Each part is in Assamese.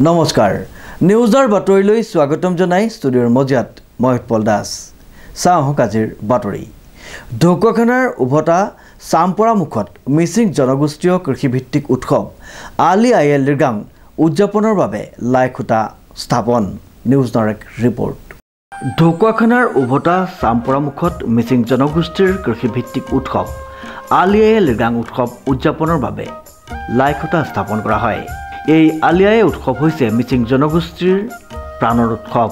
নমস্কাৰ নিউজৰ বাতৰিলৈ স্বাগতম জনাই ষ্টুডিঅ'ৰ মজিয়াত মই উৎপল দাস চাওক আজিৰ বাতৰি ঢকুৱাখানাৰ উভতা চামপৰা মুখত মিচিং জনগোষ্ঠীয় কৃষিভিত্তিক উৎসৱ আলি আয়ে লৃগাং উদযাপনৰ বাবে লাইখুটা স্থাপন নিউজ নাৰেক ৰিপৰ্ট ঢকুৱাখানাৰ উভতা চামপৰা মুখত মিচিং জনগোষ্ঠীৰ কৃষিভিত্তিক উৎসৱ আলি আয়ে লৃগাং উৎসৱ উদযাপনৰ বাবে লাইখুটা স্থাপন কৰা হয় এই আলি আয়ে উৎসৱ হৈছে মিচিং জনগোষ্ঠীৰ প্ৰাণৰ উৎসৱ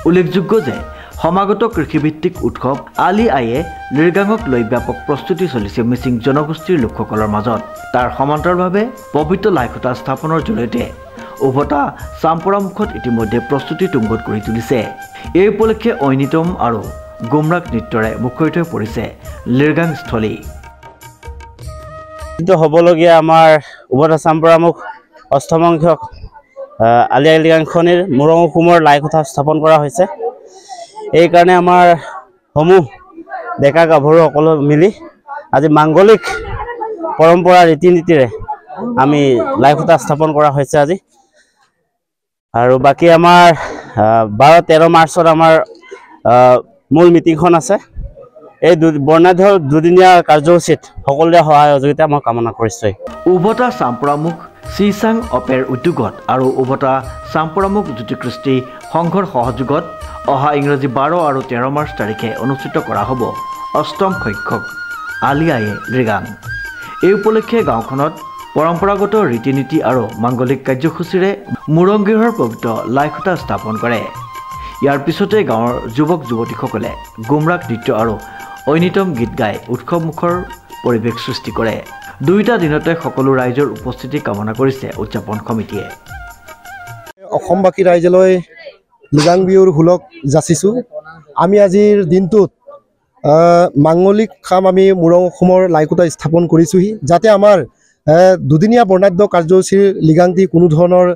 উল্লেখযোগ্য যে সমাগত কৃষিভিত্তিক উৎসৱ আলি আয়ে লৃগাঙক লৈ ব্যাপক প্ৰস্তুতি চলিছে মিচিং জনগোষ্ঠীৰ লোকসকলৰ মাজত তাৰ সমান্তৰালভাৱে পবিত্ৰ লাইখুটা স্থাপনৰ জৰিয়তে উভতা চামপৰা মুখত ইতিমধ্যে প্ৰস্তুতি তুংগত কৰি তুলিছে এই উপলক্ষে ঐনিতম আৰু গুমৰাগ নৃত্যৰে মুখৰিত হৈ পৰিছে লৃগাং স্থলী হ'বলগীয়া আমাৰ উভতা চামপৰা মুখ অষ্টম সংখ্যক আলি আয়ে লৃগাংখনিৰ মুৰং অসমৰ লাইখুটা স্থাপন কৰা হৈছে এই কাৰণে আমাৰ সমূহ ডেকা গাভৰু সকলো মিলি আজি মাংগলিক পৰম্পৰা ৰীতি নীতিৰে আমি লাইখুটা স্থাপন কৰা হৈছে আজি আৰু বাকি আমাৰ 12-13 মাৰ্চত আমাৰ মূল মিটিংখন আছে এই বৰ্ণাঢ্য দুদিনীয়া কাৰ্যসূচীত সকলোৰে সহায় সহযোগিতা মই কামনা কৰিছোঁ উভতা চামপৰা মুখ চিচাং অপেৰ উদ্যোগত আৰু উভতা চামপৰা মুখ জ্যোতিকৃষ্টি সংঘৰ সহযোগত অহা ইংৰাজী 12 আৰু 13 মাৰ্চ তাৰিখে অনুষ্ঠিত কৰা হ'ব অষ্টম সংখ্যক আলি আয়ে লৃগাং এই উপলক্ষে গাঁওখনত পৰম্পৰাগত ৰীতি নীতি আৰু মাংগলিক কাৰ্যসূচীৰে মুৰংগৃহৰ পবিত্ৰ লাইখুটা স্থাপন কৰে ইয়াৰ পিছতে গাঁৱৰ যুৱক যুৱতীসকলে গুমৰাগ নৃত্য আৰু ঐনিতম গীত গাই উৎসৱমুখৰ পৰিৱেশ সৃষ্টি কৰে দুইটা দিনতে সকলো ৰাইজৰ উপস্থিতি কামনা কৰিছে উদযাপন সমিতিয়ে অসমবাসী ৰাইজলৈ লৃগাং বিহুৰ হুলক যাচিছোঁ আমি আজিৰ দিনটোত মাংগলিক কাম আমি মুৰং অসমৰ লাইখুটা স্থাপন কৰিছোঁহি যাতে আমাৰ দুদিনীয়া বৰ্ণাঢ্য কাৰ্যসূচীৰ লৃগাংটি কোনো ধৰণৰ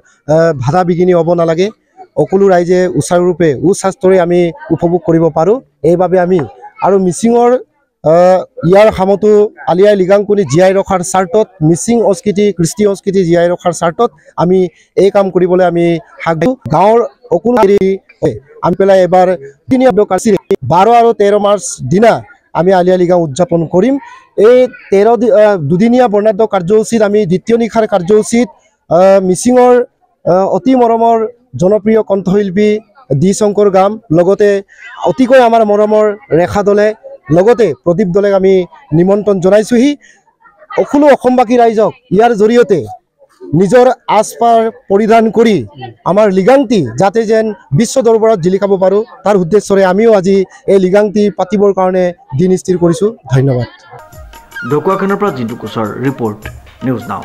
বাধা বিঘিনি হ'ব নালাগে সকলো ৰাইজে উচাৰূপে উচ্ছ্বাসৰে আমি উপভোগ কৰিব পাৰোঁ এইবাবে আমি আৰু মিচিঙৰ ইয়াৰ সামতো আলি আয়ে লৃগাংখনি জীয়াই ৰখাৰ স্বাৰ্থত মিচিং সংস্কৃতি কৃষ্টি সংস্কৃতি জীয়াই ৰখাৰ স্বাৰ্থত আমি এই কাম কৰিবলৈ আমি গাঁৱৰ সকলো আমি পেলাই এবাৰ 12 আৰু 13 মাৰ্চ দিনা আমি আলি আয়ে লৃগাং উদযাপন কৰিম এই 13 দুদিনীয়া বৰ্ণাঢ্য কাৰ্যসূচীত আমি দ্বিতীয় নিশাৰ কাৰ্যসূচীত মিচিঙৰ অতি মৰমৰ জনপ্ৰিয় কণ্ঠশিল্পী ডি শংকৰ গাম লগতে অতিকৈ আমাৰ মৰমৰ ৰেখা দলে লগতে প্ৰদীপ দলেক আমি নিমন্ত্ৰণ জনাইছোঁহি সকলো অসমবাসী ৰাইজক ইয়াৰ জৰিয়তে নিজৰ আচপাৰ পৰিধান কৰি আমাৰ লৃগাংটি যাতে যেন বিশ্ব দৰবাৰত জিলিকাব পাৰোঁ তাৰ উদ্দেশ্যৰে আমিও আজি এই লৃগাংটি পাতিবৰ কাৰণে দিন স্থিৰ কৰিছোঁ ধন্যবাদ ঢকুৱাখানাৰ পৰা জিন্তু কোচৰ ৰিপৰ্ট নিউজ নাও।